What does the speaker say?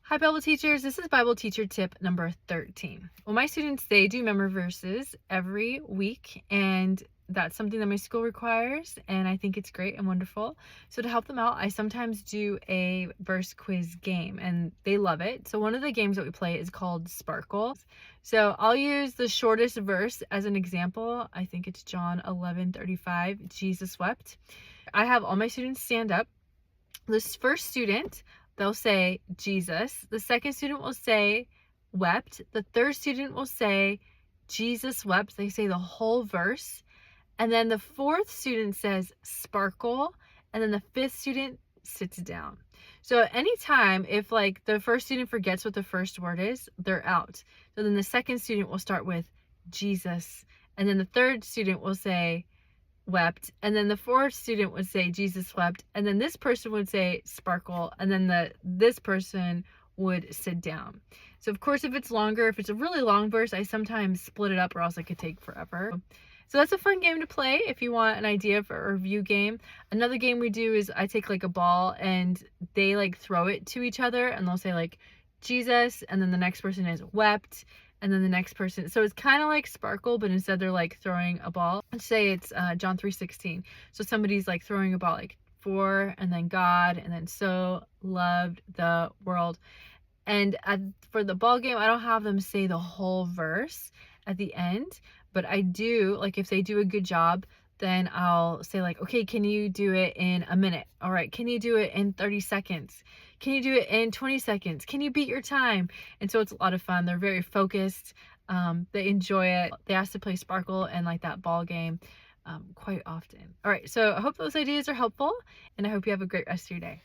Hi, Bible teachers. This is Bible teacher tip number 13. Well, my students, they do memory verses every week, and that's something that my school requires, and I think it's great and wonderful. So to help them out, I sometimes do a verse quiz game, and they love it. So one of the games that we play is called Sparkle. So I'll use the shortest verse as an example. I think it's John 11:35, Jesus wept. I have all my students stand up. This first student, they'll say Jesus. The second student will say wept. The third student will say Jesus wept. They say the whole verse. And then the fourth student says sparkle. And then the fifth student sits down. So anytime if like the first student forgets what the first word is, they're out. So then the second student will start with Jesus. And then the third student will say wept, and then the fourth student would say Jesus wept, and then this person would say sparkle, and then this person would sit down. So of course, if it's longer, if it's a really long verse, I sometimes split it up or else it could take forever. So that's a fun game to play if you want an idea for a review game. Another game we do is I take like a ball and they like throw it to each other, and they'll say like Jesus, and then the next person is wept, and then the next person, so it's kind of like sparkle, but instead they're like throwing a ball. Let's say it's John 3:16. So somebody's like throwing a ball, like for, and then God, and then so loved the world. And for the ball game, I don't have them say the whole verse at the end, but I do, like if they do a good job, then I'll say like, okay, can you do it in a minute? All right, can you do it in 30 seconds? Can you do it in 20 seconds? Can you beat your time? And so it's a lot of fun. They're very focused. They enjoy it. They ask to play Sparkle and like that ball game quite often. All right, so I hope those ideas are helpful, and I hope you have a great rest of your day.